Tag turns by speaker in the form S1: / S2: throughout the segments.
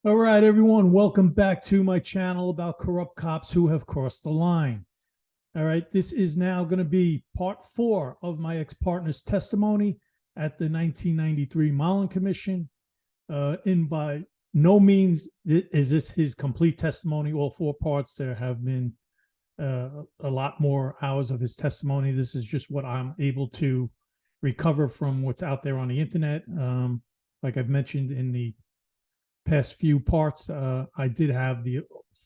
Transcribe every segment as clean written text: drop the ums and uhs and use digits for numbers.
S1: All right, everyone, welcome back to my channel about corrupt cops who have crossed the line. All right, this is now going to be part 4 of my ex-partner's testimony at the 1993 Mollen Commission. By no means is this his complete testimony, all 4 parts. There have been a lot more hours of his testimony. This is just what I'm able to recover from what's out there on the internet. Like I've mentioned in the past few parts, I did have the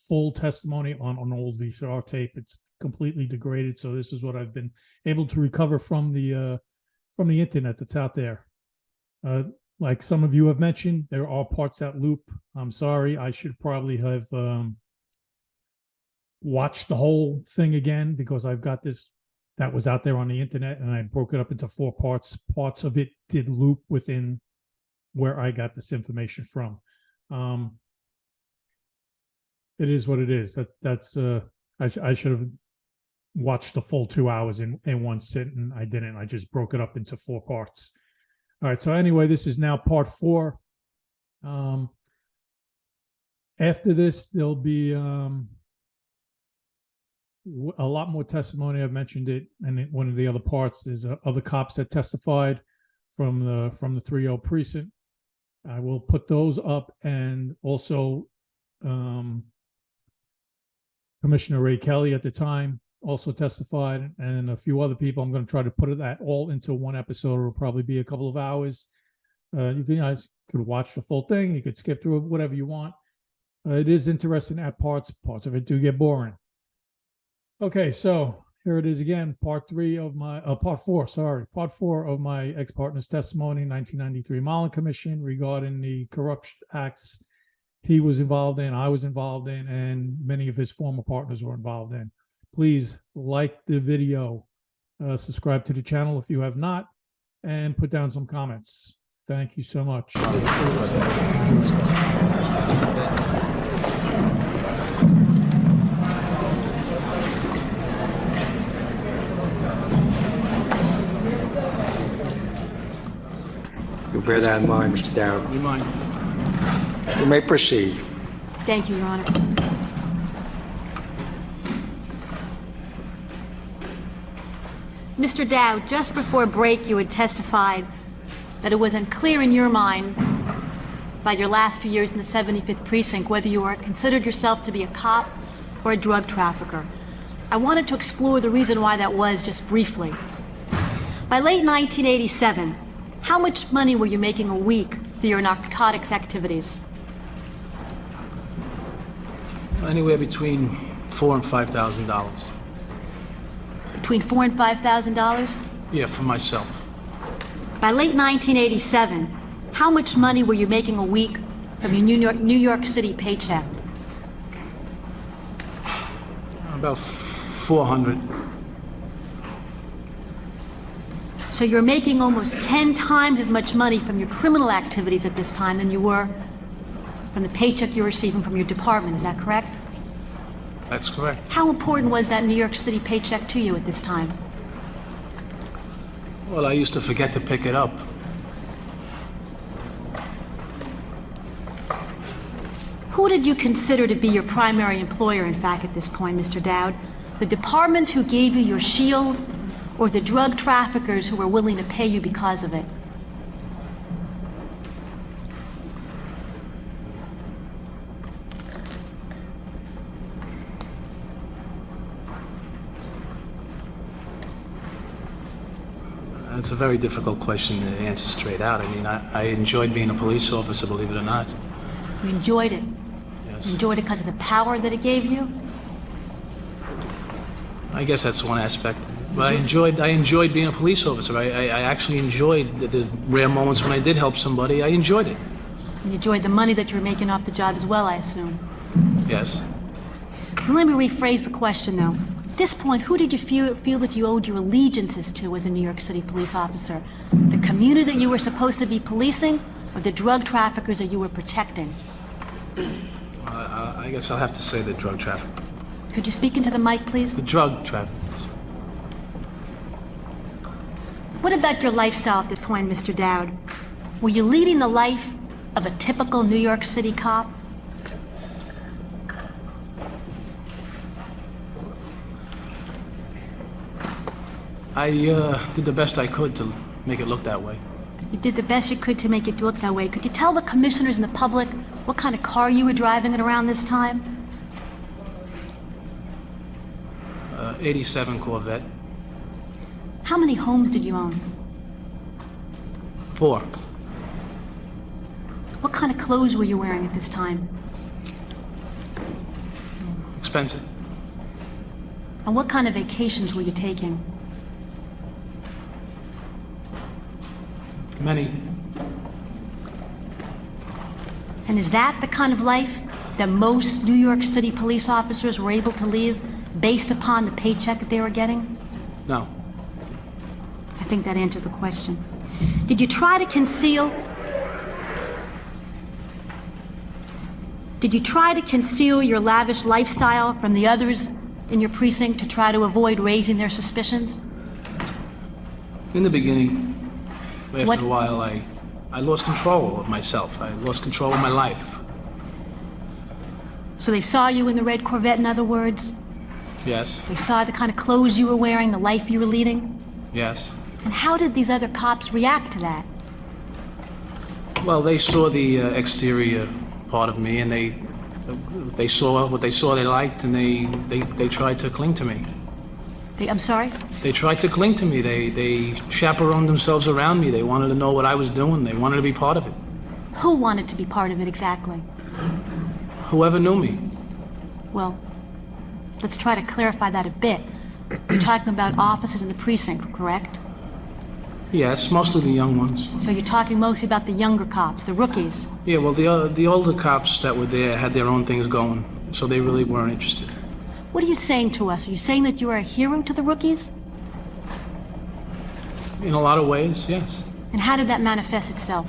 S1: full testimony on an old VCR tape. It's completely degraded, so this is what I've been able to recover from the internet that's out there. Like some of you have mentioned, there are parts that loop. I'm sorry, I should probably have watched the whole thing again, because I've got this that was out there on the internet and I broke it up into 4 parts. Parts of it did loop within where I got this information from. It is what it is. I should have watched the full 2 hours in one sit, and I didn't. I just broke it up into 4 parts. All right, so anyway, this is now part 4. After this, there'll be a lot more testimony. I've mentioned it, and one of the other parts, there's other cops that testified from the 3-0 precinct. I will put those up, and also Commissioner Ray Kelly at the time also testified, and a few other people. I'm going to try to put that all into one episode. It'll probably be a couple of hours. You guys could watch the full thing. You could skip through it, whatever you want. It is interesting at parts. Parts of it do get boring. Okay, so here it is again, part 4 of my ex-partner's testimony, 1993 Mollen Commission, regarding the corrupt acts he was involved in, I was involved in, and many of his former partners were involved in. Please like the video, subscribe to the channel if you have not, and put down some comments. Thank you so much.
S2: You'll bear that in mind, Mr. Dowd.
S3: You mind?
S2: You may proceed.
S4: Thank you, Your Honor. Mr. Dowd, just before break, you had testified that it was unclear in your mind by your last few years in the 75th Precinct whether you considered yourself to be a cop or a drug trafficker. I wanted to explore the reason why that was just briefly. By late 1987, how much money were you making a week through your narcotics activities?
S3: Anywhere between $4,000 and $5,000.
S4: Between $4,000 and $5,000?
S3: Yeah, for myself.
S4: By late 1987, how much money were you making a week from your New York City paycheck?
S3: About 400.
S4: So you're making almost 10 times as much money from your criminal activities at this time than you were from the paycheck you were receiving from your department, is that correct?
S3: That's correct.
S4: How important was that New York City paycheck to you at this time?
S3: Well, I used to forget to pick it up.
S4: Who did you consider to be your primary employer, in fact, at this point, Mr. Dowd? The department who gave you your shield, or the drug traffickers who were willing to pay you because of it?
S3: That's a very difficult question to answer straight out. I mean, I enjoyed being a police officer, believe it or not.
S4: You enjoyed it?
S3: Yes.
S4: You enjoyed it because of the power that it gave you?
S3: I guess that's one aspect. But I enjoyed being a police officer. I actually enjoyed the rare moments when I did help somebody. I enjoyed it.
S4: And you enjoyed the money that you were making off the job as well, I assume?
S3: Yes.
S4: Well, let me rephrase the question, though. At this point, who did you feel that you owed your allegiances to as a New York City police officer? The community that you were supposed to be policing, or the drug traffickers that you were protecting?
S3: I guess I'll have to say the drug traffic.
S4: Could you speak into the mic, please?
S3: The drug traffic.
S4: What about your lifestyle at this point, Mr. Dowd? Were you leading the life of a typical New York City cop?
S3: I did the best I could to make it look that way.
S4: You did the best you could to make it look that way. Could you tell the commissioners and the public what kind of car you were driving at around this time?
S3: 87 Corvette.
S4: How many homes did you own?
S3: 4.
S4: What kind of clothes were you wearing at this time?
S3: Expensive.
S4: And what kind of vacations were you taking?
S3: Many.
S4: And is that the kind of life that most New York City police officers were able to live based upon the paycheck that they were getting?
S3: No.
S4: I think that answers the question. Did you try to conceal your lavish lifestyle from the others in your precinct to try to avoid raising their suspicions?
S3: In the beginning, after
S4: What-
S3: a while, I lost control of myself. I lost control of my life.
S4: So they saw you in the red Corvette, in other words?
S3: Yes,
S4: They saw the kind of clothes you were wearing, the life you were leading?
S3: yes.
S4: And how did these other cops react to that?
S3: Well, they saw the exterior part of me, and they saw what they saw they liked, and they tried to cling to me.
S4: I'm sorry?
S3: They tried to cling to me. They chaperoned themselves around me. They wanted to know what I was doing. They wanted to be part of it.
S4: Who wanted to be part of it exactly?
S3: Whoever knew me.
S4: Well, let's try to clarify that a bit. You're talking about officers in the precinct, correct?
S3: Yes, mostly the young ones.
S4: So you're talking mostly about the younger cops, the rookies.
S3: Yeah, well, the older cops that were there had their own things going, so they really weren't interested.
S4: What are you saying to us? Are you saying that you are a hero to the rookies?
S3: In a lot of ways, yes.
S4: And how did that manifest itself?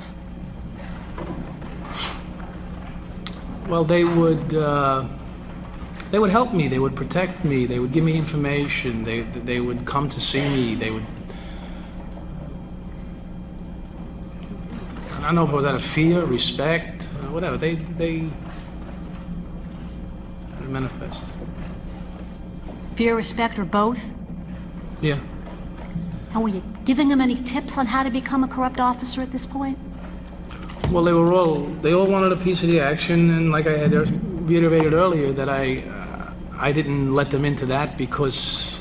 S3: Well, they would help me. They would protect me. They would give me information. They would come to see me. They would. I don't know if it was out of fear, respect, whatever. They manifest.
S4: Fear, respect, or both?
S3: Yeah.
S4: And were you giving them any tips on how to become a corrupt officer at this point?
S3: Well, they all wanted a piece of the action, and like I had reiterated earlier, that I didn't let them into that because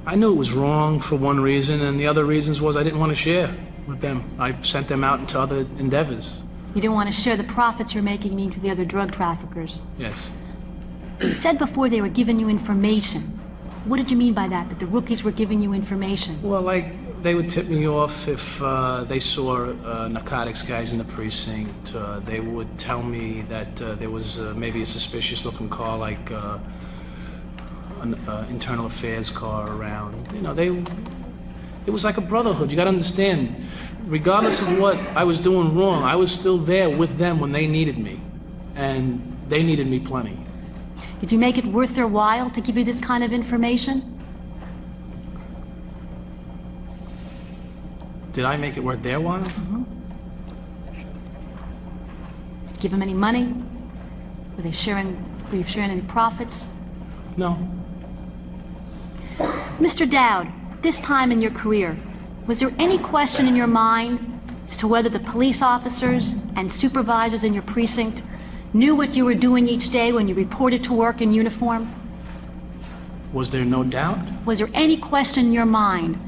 S3: I knew it was wrong for one reason, and the other reasons was I didn't want to share with them. I sent them out into other endeavors.
S4: You didn't want to share the profits you're making to the other drug traffickers.
S3: Yes.
S4: You said before they were giving you information. What did you mean by that, that the rookies were giving you information?
S3: Well, like, they would tip me off if they saw narcotics guys in the precinct. They would tell me that there was maybe a suspicious-looking car, like an internal affairs car around. You know, it was like a brotherhood. You got to understand, regardless of what I was doing wrong, I was still there with them when they needed me, and they needed me plenty.
S4: Did you make it worth their while to give you this kind of information?
S3: Did I make it worth their while?
S4: Give them any money? Were you sharing any profits?
S3: No.
S4: Mr. Dowd, this time in your career, was there any question in your mind as to whether the police officers and supervisors in your precinct knew what you were doing each day when you reported to work in uniform?
S3: Was there no doubt?
S4: Was there any question in your mind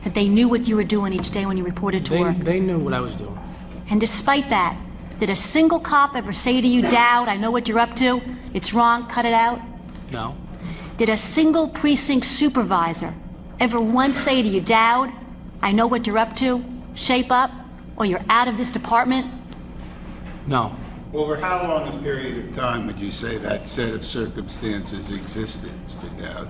S4: that they knew what you were doing each day when you reported to work?
S3: They knew what I was doing.
S4: And despite that, did a single cop ever say to you, Dowd, I know what you're up to, it's wrong, cut it out?
S3: No.
S4: Did a single precinct supervisor ever once say to you, Dowd, I know what you're up to, shape up, or you're out of this department?
S3: No.
S5: Over how long a period of time would you say that set of circumstances existed, Mr. Dowd?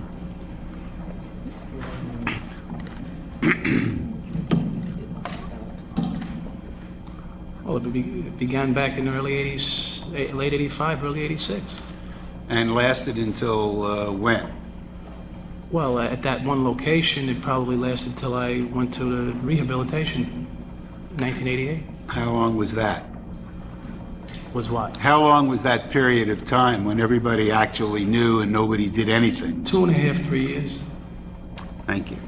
S3: Well, it began back in the early 80s, late 85, early 86.
S5: And lasted until when?
S3: Well, at that one location, it probably lasted till I went to the rehabilitation, 1988.
S5: How long was that?
S3: Was what?
S5: How long was that period of time when everybody actually knew and nobody did anything?
S3: 2.5, 3 years.
S5: Thank you.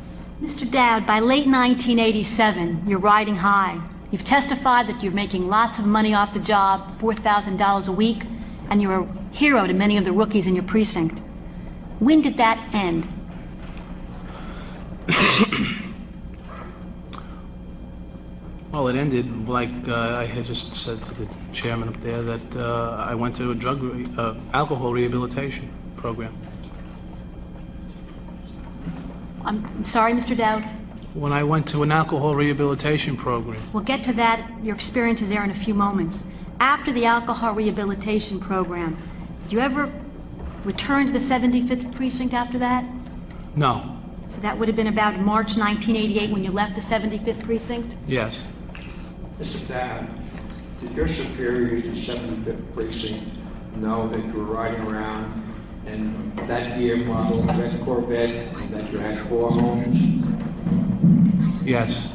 S4: Mr. Dowd, by late 1987, you're riding high. You've testified that you're making lots of money off the job, $4,000 a week, and you're a hero to many of the rookies in your precinct. When did that end?
S3: Well, it ended like I had just said to the chairman up there that I went to a alcohol rehabilitation program.
S4: I'm sorry, Mr. Dowd.
S3: When I went to an alcohol rehabilitation program.
S4: We'll get to that, your experiences there in a few moments. After the alcohol rehabilitation program, did you ever return to the 75th precinct after that?
S3: No.
S4: So that would have been about March 1988 when you left the 75th precinct?
S3: Yes.
S2: Mr. Dowd, did your superiors in 75th Precinct know that you were riding around in that year model red Corvette and that you had 4 homes?
S3: Yes.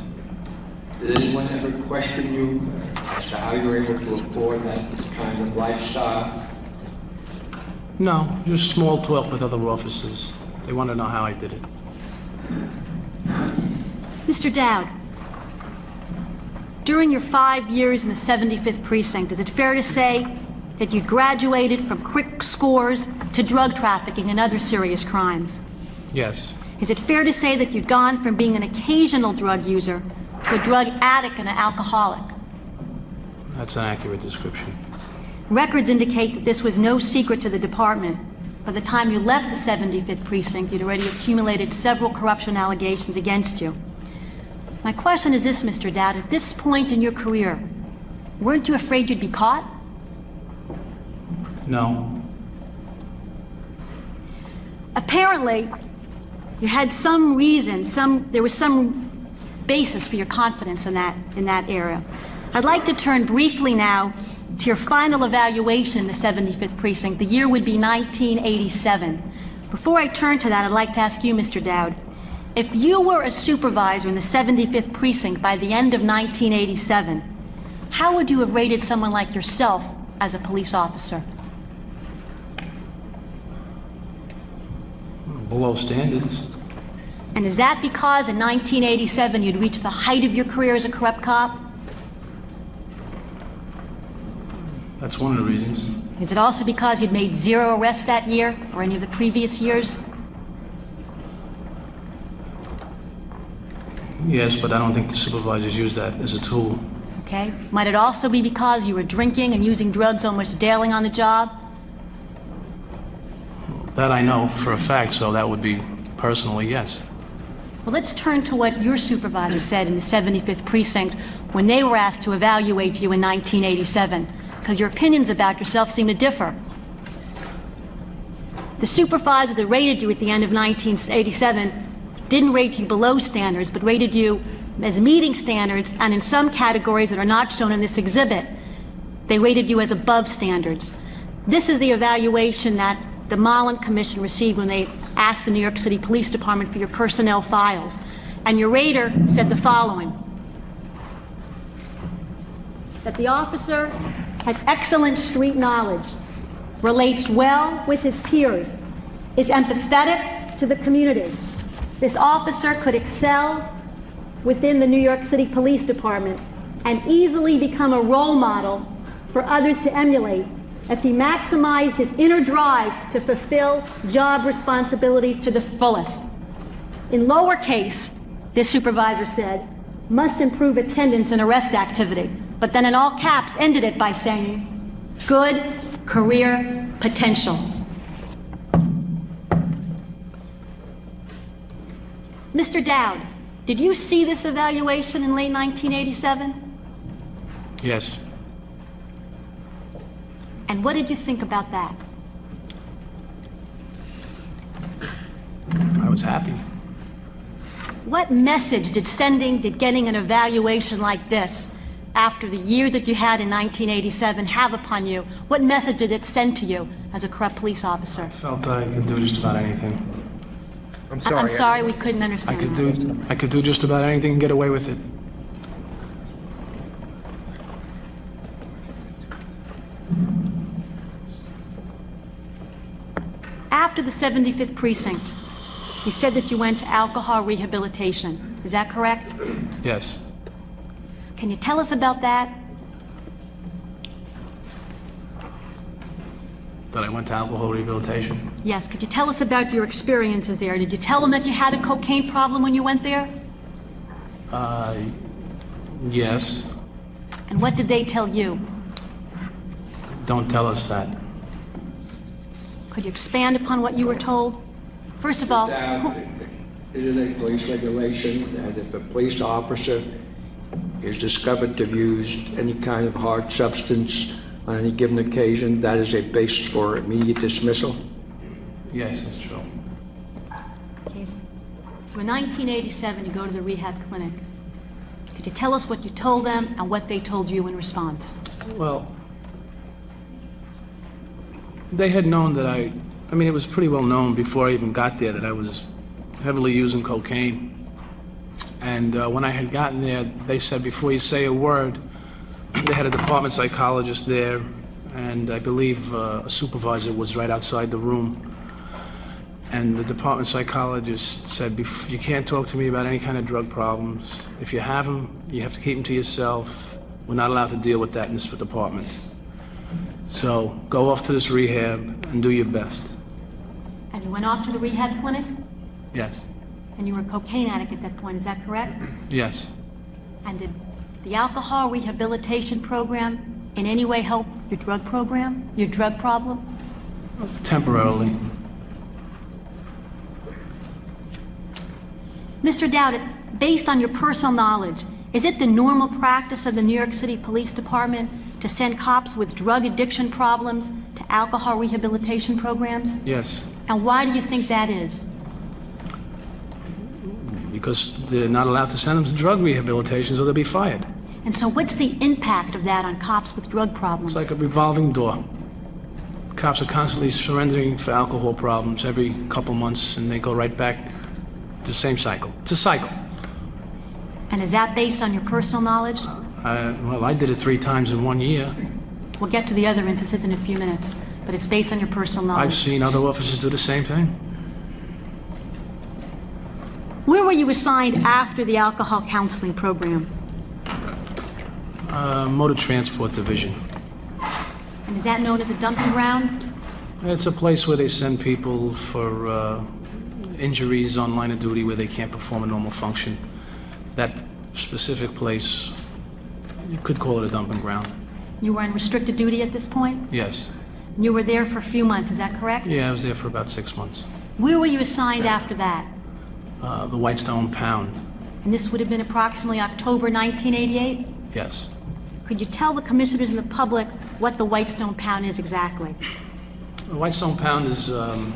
S2: Did anyone ever question you as to how you were able to afford that kind of lifestyle?
S3: No, just small talk with other officers. They want to know how I did it.
S4: Mr. Dowd, during your 5 years in the 75th precinct, is it fair to say that you graduated from quick scores to drug trafficking and other serious crimes?
S3: Yes.
S4: Is it fair to say that you'd gone from being an occasional drug user to a drug addict and an alcoholic?
S3: That's an accurate description.
S4: Records indicate that this was no secret to the department. By the time you left the 75th precinct, you'd already accumulated several corruption allegations against you. My question is this, Mr. Dowd. At this point in your career, weren't you afraid you'd be caught?
S3: No.
S4: Apparently, you had some reason, there was some basis for your confidence in that area. I'd like to turn briefly now to your final evaluation in the 75th precinct. The year would be 1987. Before I turn to that, I'd like to ask you, Mr. Dowd, if you were a supervisor in the 75th precinct by the end of 1987, how would you have rated someone like yourself as a police officer?
S3: Below standards.
S4: And is that because in 1987 you'd reached the height of your career as a corrupt cop?
S3: That's one of the reasons.
S4: Is it also because you'd made 0 arrests that year or any of the previous years?
S3: Yes, but I don't think the supervisors use that as a tool.
S4: Okay. Might it also be because you were drinking and using drugs almost daily on the job?
S3: That I know for a fact, so that would be personally, yes.
S4: Well, let's turn to what your supervisor said in the 75th precinct when they were asked to evaluate you in 1987, because your opinions about yourself seem to differ. The supervisor that rated you at the end of 1987 didn't rate you below standards, but rated you as meeting standards, and in some categories that are not shown in this exhibit, they rated you as above standards. This is the evaluation that the Mollen Commission received when they asked the New York City Police Department for your personnel files. And your rater said the following: that the officer has excellent street knowledge, relates well with his peers, is empathetic to the community. This officer could excel within the New York City Police Department and easily become a role model for others to emulate if he maximized his inner drive to fulfill job responsibilities to the fullest. In lowercase, this supervisor said, must improve attendance and arrest activity, but then in all caps ended it by saying, good career potential. Mr. Dowd, did you see this evaluation in late 1987?
S3: Yes.
S4: And what did you think about that?
S3: I was happy.
S4: What message did getting an evaluation like this after the year that you had in 1987 have upon you? What message did it send to you as a corrupt police officer?
S3: I felt I could do just about anything.
S4: I'm sorry we couldn't understand
S3: I could do just about anything and get away with it.
S4: After the 75th precinct, You said that you went to alcohol rehabilitation. Is that correct?
S3: Yes.
S4: Can you tell us about that?
S3: That I went to alcohol rehabilitation?
S4: Yes, could you tell us about your experiences there? Did you tell them that you had a cocaine problem when you went there?
S3: Yes.
S4: And what did they tell you?
S3: Don't tell us that.
S4: Could you expand upon what you were told? First of all,
S2: Dowd, is it a police regulation that if a police officer is discovered to have used any kind of hard substance on any given occasion, that is a basis for immediate dismissal?
S3: Yes, that's true.
S4: okay, so in 1987 you go to the rehab clinic. Could you tell us what you told them and what they told you in response?
S3: Well, they had known that I mean, it was pretty well known before I even got there that I was heavily using cocaine. And when I had gotten there, they said, before you say a word, they had a department psychologist there, and I believe a supervisor was right outside the room. And the department psychologist said, you can't talk to me about any kind of drug problems. If you have them, you have to keep them to yourself. We're not allowed to deal with that in this department. So go off to this rehab and do your best.
S4: And you went off to the rehab clinic?
S3: Yes.
S4: And you were a cocaine addict at that point, is that correct?
S3: Yes.
S4: And did the alcohol rehabilitation program in any way help your drug program, your drug problem?
S3: Temporarily.
S4: Mr. Dowd, based on your personal knowledge, is it the normal practice of the New York City Police Department to send cops with drug addiction problems to alcohol rehabilitation programs?
S3: Yes.
S4: And why do you think that is?
S3: Because they're not allowed to send them to drug rehabilitation, so they'll be fired.
S4: And so what's the impact of that on cops with drug problems?
S3: It's like a revolving door. Cops are constantly surrendering for alcohol problems every couple months, and they go right back to the same cycle. It's a cycle.
S4: And is that based on your personal knowledge?
S3: Well, I did it 3 times in 1 year.
S4: We'll get to the other instances in a few minutes, but it's based on your personal knowledge.
S3: I've seen other officers do the same thing.
S4: Where were you assigned after the alcohol counseling program?
S3: Motor Transport Division.
S4: And is that known as a dumping ground?
S3: It's a place where they send people for injuries on line of duty where they can't perform a normal function. That specific place, you could call it a dumping ground.
S4: You were on restricted duty at this point?
S3: Yes.
S4: And you were there for a few months, is that correct?
S3: Yeah, I was there for about 6 months.
S4: Where were you assigned after that?
S3: The Whitestone Pound.
S4: And this would have been approximately October 1988?
S3: Yes.
S4: Could you tell the commissioners and the public what the Whitestone Pound is exactly?
S3: The Whitestone Pound is a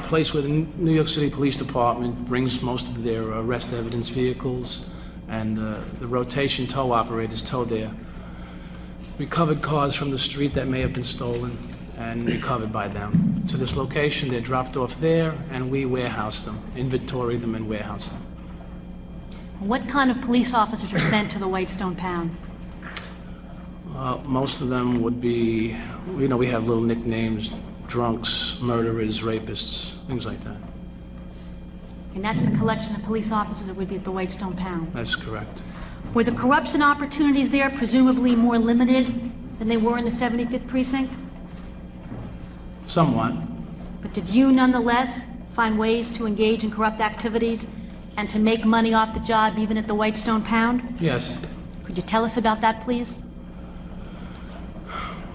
S3: place where the New York City Police Department brings most of their arrest evidence vehicles, and the rotation tow operators tow their recovered cars from the street that may have been stolen and recovered by them to this location. They're dropped off there, and we warehouse them, inventory them, and warehouse them.
S4: What kind of police officers are sent to the Whitestone Pound?
S3: Most of them would be, you know, we have little nicknames: drunks, murderers, rapists, things like that.
S4: And that's the collection of police officers that would be at the Whitestone Pound.
S3: That's correct.
S4: Were the corruption opportunities there presumably more limited than they were in the 75th Precinct?
S3: Somewhat.
S4: But did you nonetheless find ways to engage in corrupt activities and to make money off the job even at the Whitestone Pound?
S3: Yes.
S4: Could you tell us about that, please?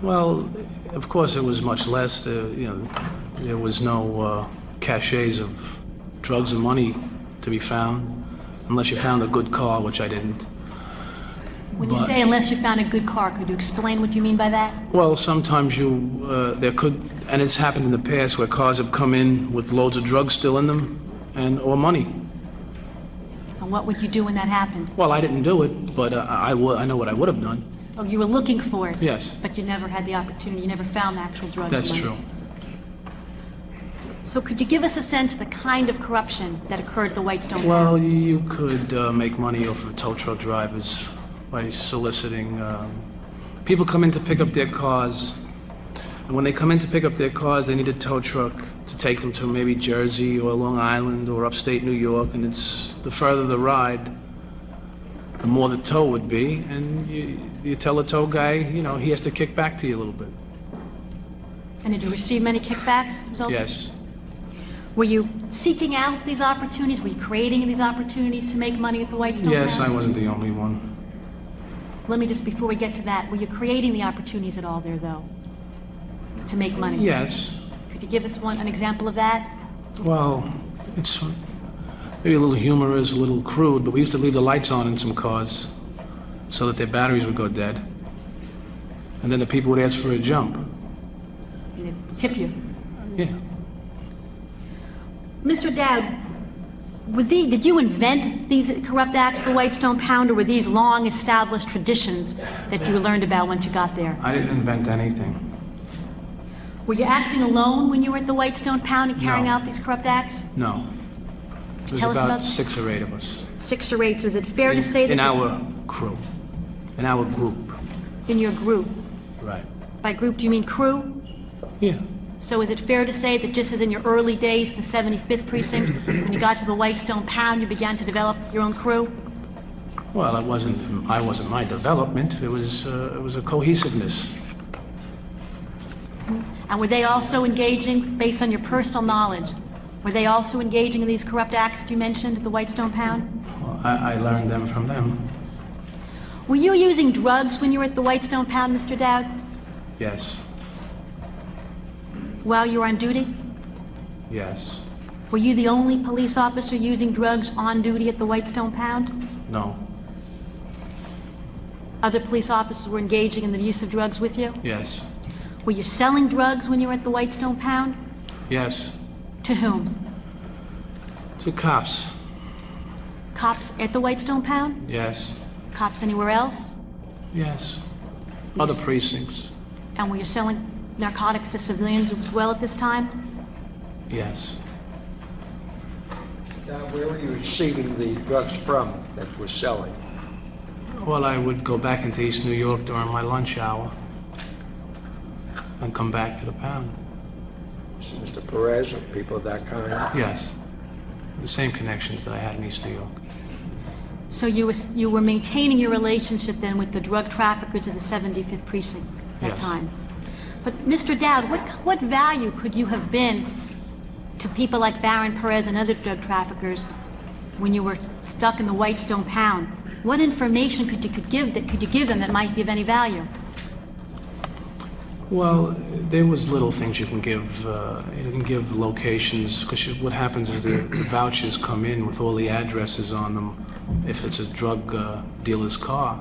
S3: Well, of course it was much less. You know, there was no cachets of drugs and money to be found, unless you found a good car, which I didn't.
S4: When you say unless you found a good car, could you explain what you mean by that?
S3: Well, sometimes there could, and it's happened in the past where cars have come in with loads of drugs still in them, or money.
S4: And what would you do when that happened?
S3: Well, I didn't do it, but I know what I would have done.
S4: Oh, you were looking for it?
S3: Yes.
S4: But you never had the opportunity, you never found the actual drugs?
S3: That's
S4: and money.
S3: true.
S4: So could you give us a sense of the kind of corruption that occurred at the Whitestone Pound?
S3: Well, you could make money off of tow truck drivers by soliciting. People come in to pick up their cars. And when they come in to pick up their cars, they need a tow truck to take them to maybe Jersey or Long Island or upstate New York. And it's the further the ride, the more the tow would be. And you tell the tow guy, you know, he has to kick back to you a little bit.
S4: And did you receive many kickbacks?
S3: Yes.
S4: Were you seeking out these opportunities? Were you creating these opportunities to make money at the Whitestone
S3: Yes,
S4: Pound?
S3: I wasn't the only one.
S4: Let me just, before we get to that, were you creating the opportunities at all there, though, to make money?
S3: Yes.
S4: Could you give us an example of that?
S3: Well, it's maybe a little humorous, a little crude, but we used to leave the lights on in some cars so that their batteries would go dead. And then the people would ask for a jump.
S4: And they'd tip you.
S3: Yeah.
S4: Mr. Dowd, did you invent these corrupt acts at the Whitestone Pound, or were these long-established traditions that you learned about once you got there?
S3: I didn't invent anything.
S4: Were you acting alone when you were at the Whitestone Pound and carrying
S3: No.
S4: out these corrupt acts?
S3: No. There's
S4: Tell us
S3: about
S4: about-
S3: 6 or 8 of us.
S4: 6 or 8, so is it fair to say that
S3: in our crew, in our group.
S4: in your group,
S3: Right.
S4: by group do you mean crew?
S3: Yeah.
S4: So is it fair to say that just as in your early days in the 75th Precinct, when you got to the Whitestone Pound, you began to develop your own crew?
S3: Well, I wasn't my development. It was a cohesiveness.
S4: And were they also engaging, based on your personal knowledge, were they also engaging in these corrupt acts that you mentioned at the Whitestone Pound?
S3: Well, I learned them from them.
S4: Were you using drugs when you were at the Whitestone Pound, Mr. Dowd,
S3: Yes.
S4: while you were on duty?
S3: Yes.
S4: Were you the only police officer using drugs on duty at the Whitestone Pound?
S3: No.
S4: Other police officers were engaging in the use of drugs with you?
S3: Yes.
S4: Were you selling drugs when you were at the Whitestone Pound?
S3: Yes.
S4: To whom?
S3: To cops.
S4: Cops at the Whitestone Pound?
S3: Yes.
S4: Cops anywhere else?
S3: Yes. Other precincts.
S4: And were you selling narcotics to civilians as well at this time?
S3: Yes.
S2: Now, where were you receiving the drugs from that was selling?
S3: Well, I would go back into East New York during my lunch hour and come back to the pound.
S2: Mr. Perez or people of that kind?
S3: Yes. The same connections that I had in East New York.
S4: So you were maintaining your relationship then with the drug traffickers of the 75th Precinct at that
S3: Yes.
S4: time. But Mr. Dowd, what value could you have been to people like Baron Perez and other drug traffickers when you were stuck in the Whitestone Pound? What information could you give them that might be of any value?
S3: Well, there was little things you can give. You can give locations, because what happens is the vouchers come in with all the addresses on them if it's a drug dealer's car.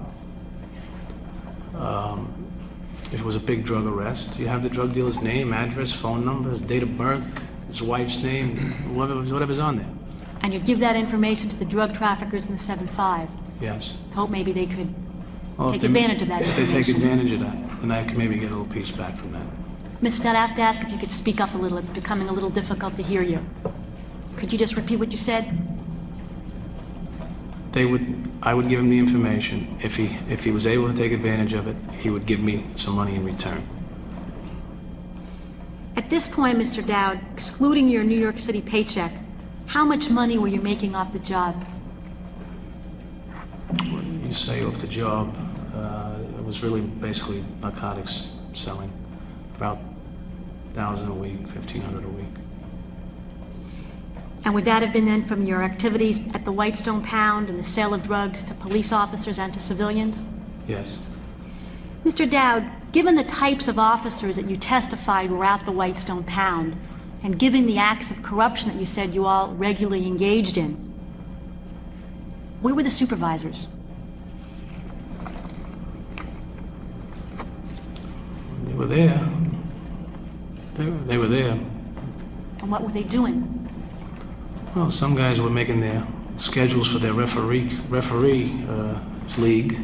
S3: If it was a big drug arrest, you have the drug dealer's name, address, phone number, his date of birth, his wife's name, whatever's on there.
S4: And you give that information to the drug traffickers in the 7-5.
S3: Yes.
S4: Hope maybe they could
S3: Well,
S4: take advantage of that
S3: If they take
S4: information.
S3: advantage of that, then I can maybe get a little piece back from that.
S4: Mr. Dowd, I have to ask if you could speak up a little. It's becoming a little difficult to hear you. Could you just repeat what you said?
S3: I would give him the information. If he was able to take advantage of it, he would give me some money in return.
S4: At this point, Mr. Dowd, excluding your New York City paycheck, how much money were you making off the job?
S3: You say off the job, it was really basically narcotics selling. About 1,000 a week, 1,500 a week.
S4: And would that have been then from your activities at the Whitestone Pound and the sale of drugs to police officers and to civilians?
S3: Yes.
S4: Mr. Dowd, given the types of officers that you testified were at the Whitestone Pound, and given the acts of corruption that you said you all regularly engaged in, where were the supervisors?
S3: They were there. They were there.
S4: And what were they doing?
S3: Well, some guys were making their schedules for their referee league.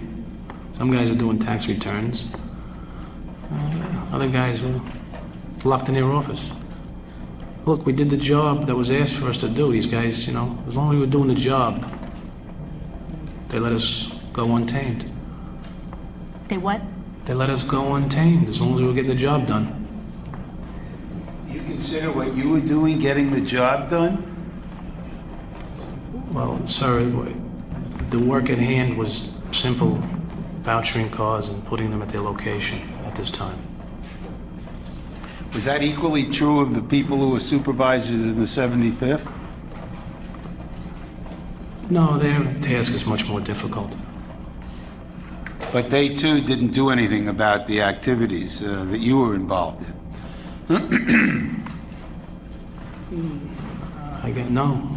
S3: Some guys were doing tax returns. Other guys were locked in their office. Look, we did the job that was asked for us to do. These guys, you know, as long as we were doing the job, they let us go untamed.
S4: They what?
S3: They let us go untamed as long as we were getting the job done.
S5: consider what you were doing, getting the job done?
S3: Well, sir, the work at hand was simple, vouchering cars and putting them at their location at this time.
S5: Was that equally true of the people who were supervisors in the 75th?
S3: No, their task is much more difficult.
S5: But they too didn't do anything about the activities that you were involved in.
S3: I get no.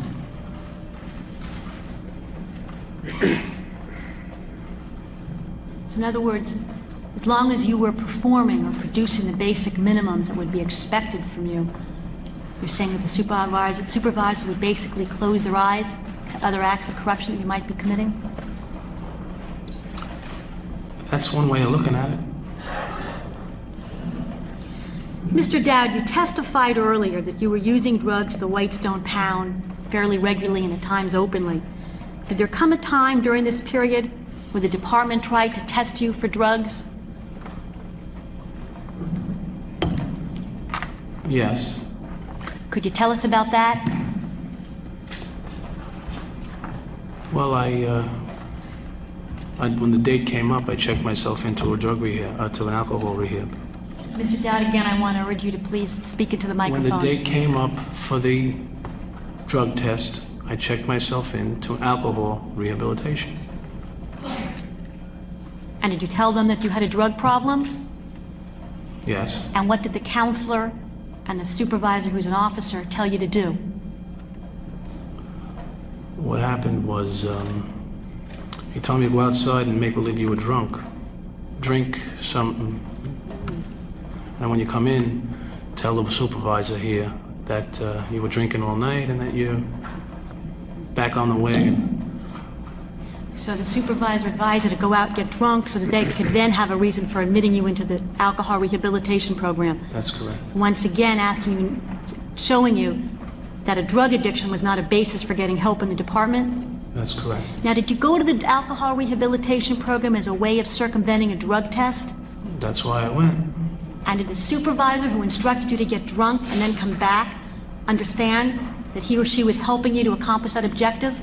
S4: So in other words, as long as you were performing or producing the basic minimums that would be expected from you, you're saying that the supervisor would basically close their eyes to other acts of corruption that you might be committing?
S3: That's one way of looking at it.
S4: Mr. Dowd, you testified earlier that you were using drugs at the Whitestone Pound fairly regularly and at times openly. Did there come a time during this period where the department tried to test you for drugs?
S3: Yes.
S4: Could you tell us about that?
S3: Well, when the date came up, I checked myself into a drug rehab, to an alcohol rehab.
S4: Mr. Dowd, again, I want to urge you to please speak into the microphone.
S3: When the date came up for the drug test, I checked myself into alcohol rehabilitation.
S4: And did you tell them that you had a drug problem?
S3: Yes.
S4: And what did the counselor and the supervisor, who's an officer, tell you to do?
S3: What happened was, he told me to go outside and make believe you were drunk. Drink something. And when you come in, tell the supervisor here that you were drinking all night and that you're back on the wagon.
S4: So the supervisor advised you to go out and get drunk so that they could then have a reason for admitting you into the alcohol rehabilitation program.
S3: That's correct.
S4: Once again, showing you that a drug addiction was not a basis for getting help in the department.
S3: That's correct.
S4: Now, did you go to the alcohol rehabilitation program as a way of circumventing a drug test?
S3: That's why I went.
S4: And did the supervisor who instructed you to get drunk and then come back understand that he or she was helping you to accomplish that objective?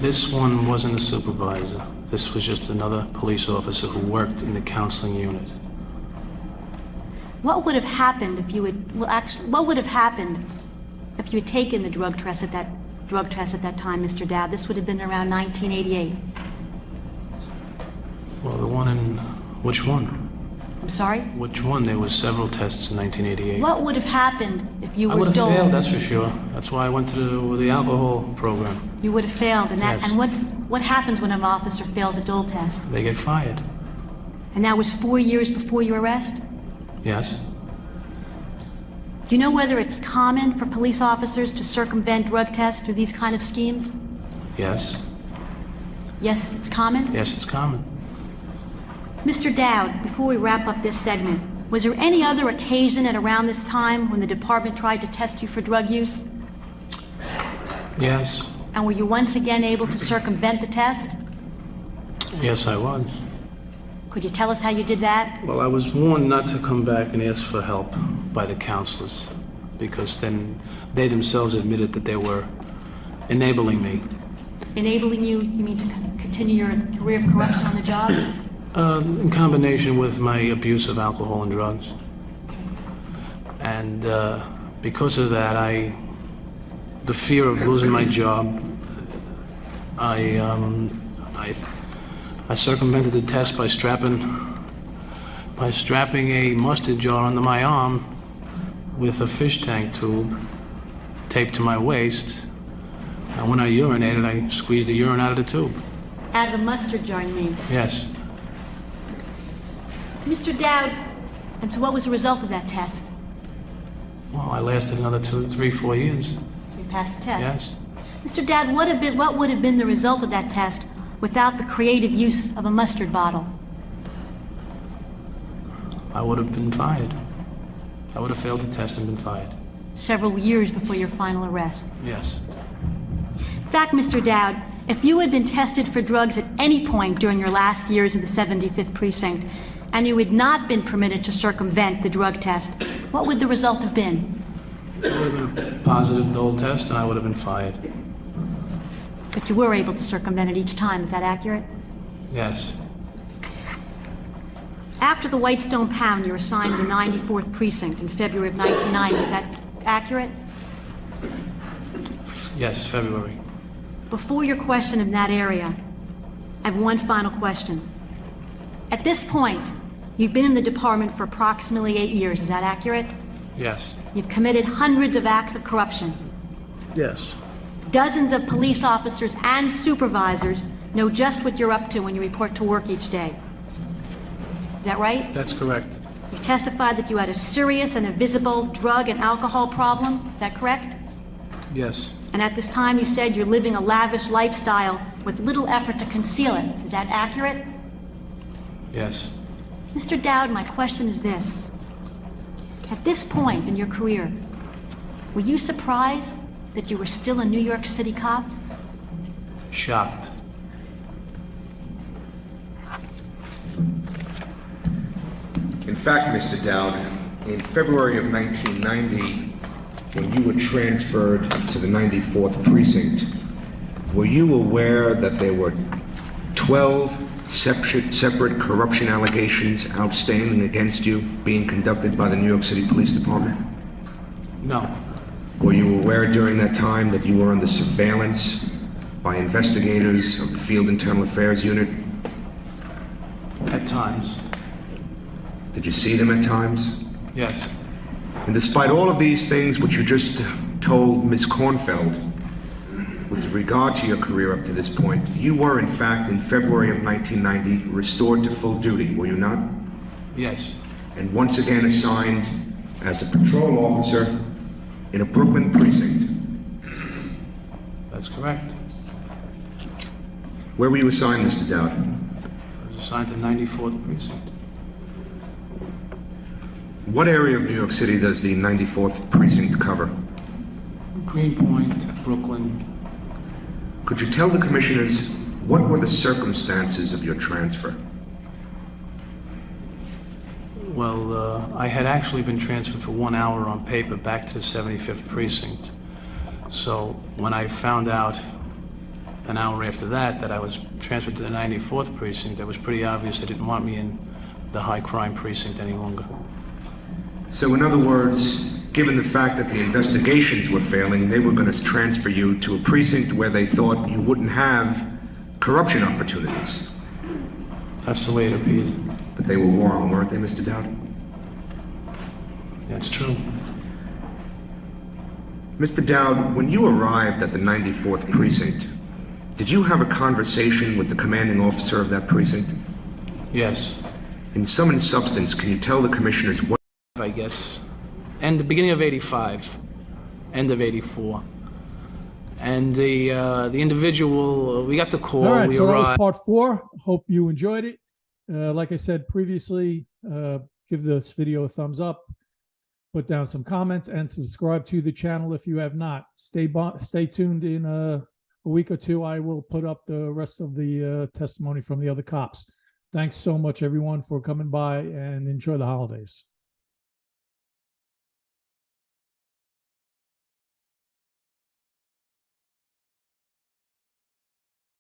S3: This one wasn't a supervisor. This was just another police officer who worked in the counseling unit.
S4: What would have happened if you had, what would have happened if you had taken the drug test at that time, Mr. Dowd? This would have been around 1988.
S3: Well, the one in... Which one?
S4: I'm sorry?
S3: Which one? There was several tests in 1988.
S4: What would have happened if you
S3: I
S4: were
S3: would have
S4: dulled?
S3: failed, that's for sure. That's why I went to the alcohol program.
S4: You would have failed, and that.
S3: Yes.
S4: And what happens when an officer fails a dull test?
S3: They get fired.
S4: And that was 4 years before your arrest?
S3: Yes.
S4: Do you know whether it's common for police officers to circumvent drug tests through these kind of schemes?
S3: Yes.
S4: Yes, it's common?
S3: Yes, it's common.
S4: Mr. Dowd, before we wrap up this segment, was there any other occasion at around this time when the department tried to test you for drug use?
S3: Yes.
S4: And were you once again able to circumvent the test?
S3: Yes, I was.
S4: Could you tell us how you did that?
S3: Well, I was warned not to come back and ask for help by the counselors, because then they themselves admitted that they were enabling me.
S4: Enabling you, you mean to continue your career of corruption on the job?
S3: In combination with my abuse of alcohol and drugs. And because of that, the fear of losing my job, I circumvented the test by strapping a mustard jar under my arm with a fish tank tube taped to my waist. And when I urinated, I squeezed the urine out of the tube.
S4: Out of the mustard jar, you mean?
S3: Yes.
S4: Mr. Dowd, and so what was the result of that test?
S3: Well, I lasted another 2, 3, 4 years.
S4: So you passed the test?
S3: Yes.
S4: Mr. Dowd, what would have been the result of that test without the creative use of a mustard bottle?
S3: I would have been fired. I would have failed the test and been fired.
S4: Several years before your final arrest.
S3: Yes.
S4: In fact, Mr. Dowd, if you had been tested for drugs at any point during your last years in the 75th Precinct, and you had not been permitted to circumvent the drug test, what would the result have been?
S3: It would have been a positive Dowd test, and I would have been fired.
S4: But you were able to circumvent it each time, is that accurate?
S3: Yes.
S4: After the Whitestone Pound, you were assigned to the 94th Precinct in February of 1990, is that accurate?
S3: Yes, February.
S4: Before your question in that area, I have one final question. At this point, you've been in the department for approximately 8 years, is that accurate?
S3: Yes.
S4: You've committed hundreds of acts of corruption.
S3: Yes.
S4: Dozens of police officers and supervisors know just what you're up to when you report to work each day. Is that right?
S3: That's correct.
S4: You testified that you had a serious and a visible drug and alcohol problem. Is that correct?
S3: Yes.
S4: And at this time, you said you're living a lavish lifestyle with little effort to conceal it. Is that accurate?
S3: Yes.
S4: Mr. Dowd, my question is this. At this point in your career, were you surprised that you were still a New York City cop?
S3: Shocked.
S6: In fact, Mr. Dowd, in February of 1990, when you were transferred to the 94th Precinct, were you aware that there were 12 separate corruption allegations outstanding against you being conducted by the New York City Police Department?
S3: No.
S6: Were you aware during that time that you were under surveillance by investigators of the Field Internal Affairs Unit?
S3: At times.
S6: Did you see them at times?
S3: Yes.
S6: And despite all of these things which you just told Ms. Kornfeld, with regard to your career up to this point, you were in fact in February of 1990 restored to full duty, were you not?
S3: Yes.
S6: And once again assigned as a patrol officer in a Brooklyn precinct.
S3: That's correct.
S6: Where were you assigned, Mr. Dowd?
S3: I was assigned to 94th Precinct.
S6: What area of New York City does the 94th Precinct cover?
S3: Greenpoint, Brooklyn.
S6: Could you tell the commissioners what were the circumstances of your transfer?
S3: Well, I had actually been transferred for 1 hour on paper back to the 75th Precinct. So when I found out an hour after that I was transferred to the 94th Precinct, it was pretty obvious they didn't want me in the high crime precinct any longer.
S6: So in other words, given the fact that the investigations were failing, they were going to transfer you to a precinct where they thought you wouldn't have corruption opportunities.
S3: That's the way it appeared.
S6: But they were wrong, weren't they, Mr. Dowd?
S3: That's true.
S6: Mr. Dowd, when you arrived at the 94th Precinct, did you have a conversation with the commanding officer of that precinct?
S3: Yes.
S6: In sum and substance, can you tell the commissioners what...
S3: I guess. And the beginning of 85, end of 84. And the individual, we got the call.
S1: All right,
S3: we
S1: so that was
S3: arrived.
S1: part 4. Hope you enjoyed it. Like I said previously, give this video a thumbs up, put down some comments, and subscribe to the channel if you have not. Stay tuned. In a week or two, I will put up the rest of the testimony from the other cops. Thanks so much, everyone, for coming by, and enjoy the holidays.